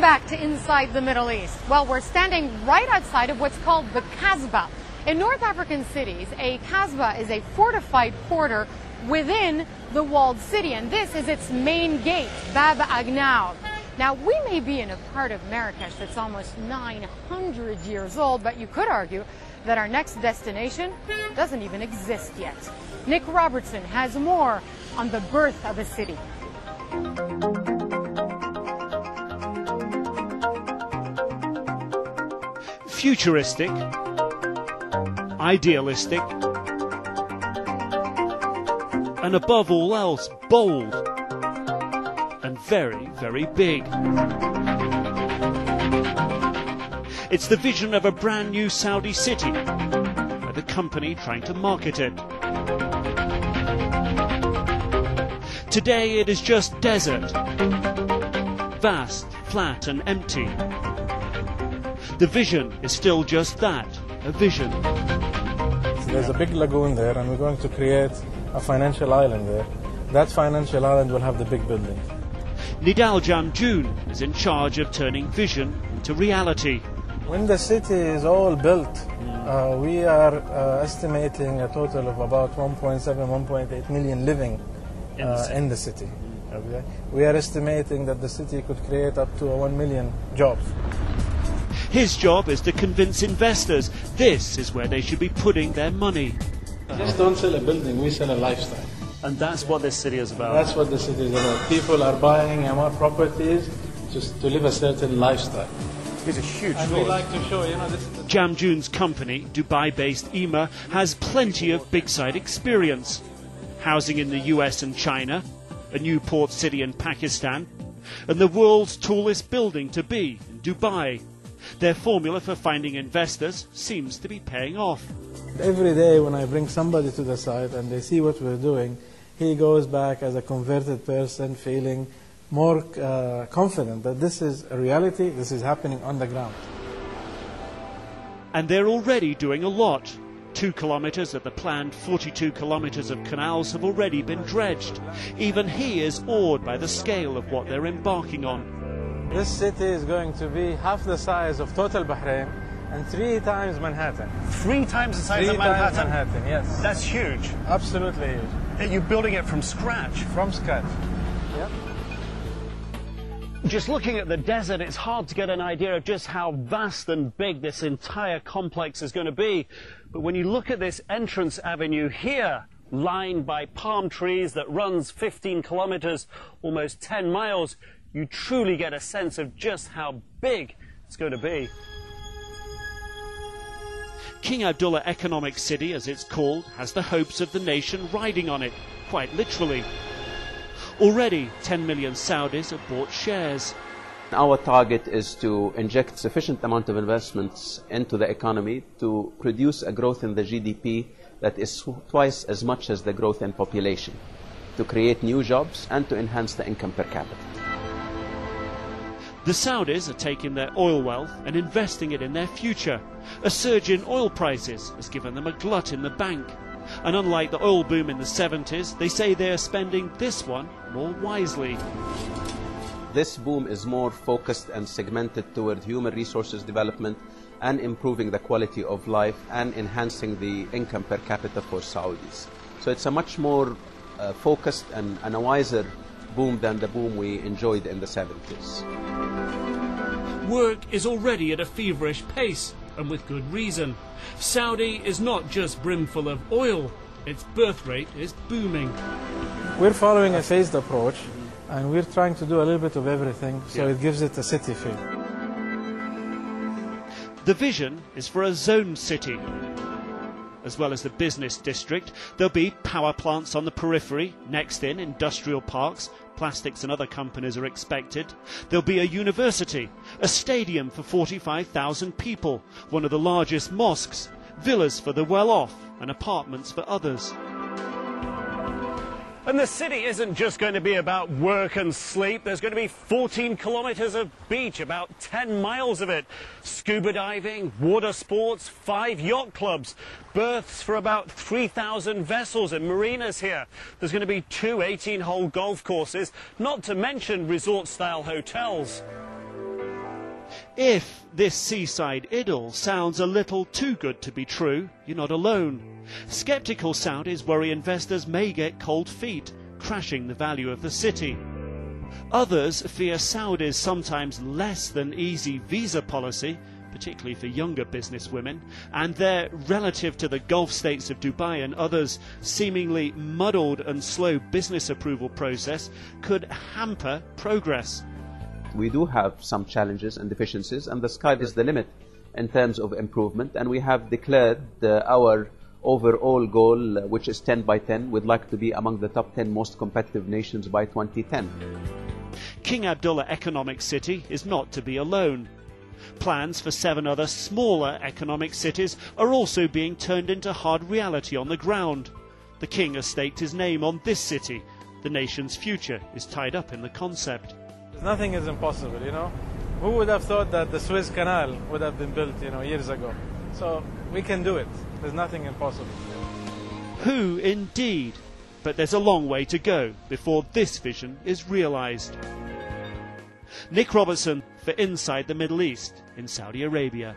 back to Inside the Middle East. Well, we're standing right outside of what's called the Kasbah. In North African cities, a Kasbah is a fortified quarter within the walled city, and this is its main gate, Bab Agnaoud. Now, we may be in a part of Marrakesh that's almost 900 years old, but you could argue that our next destination doesn't even exist yet. Nick Robertson has more on the birth of a city. Futuristic, idealistic, and above all else, bold and very, very big. It's the vision of a brand new Saudi city, with a company trying to market it. Today it is just desert, vast, flat and empty. The vision is still just that, a vision. There's a big lagoon there, and we're going to create a financial island there. That financial island will have the big building. Nidal Jamjoon is in charge of turning vision into reality. When the city is all built, we are estimating a total of about 1.7, 1.8 million living in the city. Okay? We are estimating that the city could create up to 1 million jobs. His job is to convince investors this is where they should be putting their money. Just don't sell a building, we sell a lifestyle. And that's what this city is about. That's what the city is about. People are buying more properties just to live a certain lifestyle. It's a huge and we like to show, this is the... Jamjoon's company, Dubai-based EMA, has plenty of big site experience. Housing in the US and China, a new port city in Pakistan, and the world's tallest building to be in Dubai. Their formula for finding investors seems to be paying off. Every day when I bring somebody to the site and they see what we're doing, he goes back as a converted person feeling more confident that this is a reality, this is happening on the ground. And they're already doing a lot. 2 kilometers of the planned 42 kilometers of canals have already been dredged. Even he is awed by the scale of what they're embarking on. This city is going to be half the size of total Bahrain and 3 times Manhattan. 3 times the size of Manhattan? 3 times Manhattan, yes. That's huge. Absolutely huge. You're building it from scratch? From scratch, yeah. Just looking at the desert, it's hard to get an idea of just how vast and big this entire complex is going to be. But when you look at this entrance avenue here, lined by palm trees that runs 15 kilometers, almost 10 miles, you truly get a sense of just how big it's going to be. King Abdullah Economic City, as it's called, has the hopes of the nation riding on it, quite literally. Already, 10 million Saudis have bought shares. Our target is to inject sufficient amount of investments into the economy to produce a growth in the GDP that is twice as much as the growth in population, to create new jobs and to enhance the income per capita. The Saudis are taking their oil wealth and investing it in their future. A surge in oil prices has given them a glut in the bank. And unlike the oil boom in the 70s, they say they are spending this one more wisely. This boom is more focused and segmented toward human resources development and improving the quality of life and enhancing the income per capita for Saudis. So it's a much more focused and a wiser boom than the boom we enjoyed in the 70s. Work is already at a feverish pace, and with good reason. Saudi is not just brimful of oil, its birth rate is booming. We're following a phased approach, and we're trying to do a little bit of everything, so it gives it a city feel. The vision is for a zone city. As well as the business district, there'll be power plants on the periphery, next in industrial parks, plastics and other companies are expected. There'll be a university, a stadium for 45,000 people, one of the largest mosques, villas for the well-off and apartments for others. And the city isn't just going to be about work and sleep. There's going to be 14 kilometers of beach, about 10 miles of it. Scuba diving, water sports, 5 yacht clubs, berths for about 3,000 vessels and marinas here. There's going to be 2 18-hole golf courses, not to mention resort-style hotels. If this seaside idyll sounds a little too good to be true, you're not alone. Sceptical Saudis worry investors may get cold feet, crashing the value of the city. Others fear Saudi's sometimes less than easy visa policy, particularly for younger businesswomen, and their, relative to the Gulf states of Dubai and others, seemingly muddled and slow business approval process could hamper progress. We do have some challenges and deficiencies, and the sky is the limit in terms of improvement, and we have declared our overall goal, which is 10 by 10. We'd like to be among the top 10 most competitive nations by 2010. King Abdullah Economic City is not to be alone. Plans for 7 other smaller economic cities are also being turned into hard reality on the ground. The King has staked his name on this city. The nation's future is tied up in the concept. Nothing is impossible, you know. Who would have thought that the Suez Canal would have been built, years ago? So we can do it. There's nothing impossible. Who indeed? But there's a long way to go before this vision is realized. Nick Robertson for Inside the Middle East in Saudi Arabia.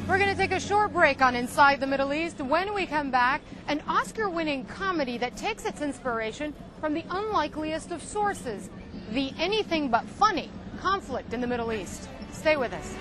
We're going to take a short break on Inside the Middle East. When we come back, an Oscar-winning comedy that takes its inspiration from the unlikeliest of sources, the anything but funny conflict in the Middle East. Stay with us.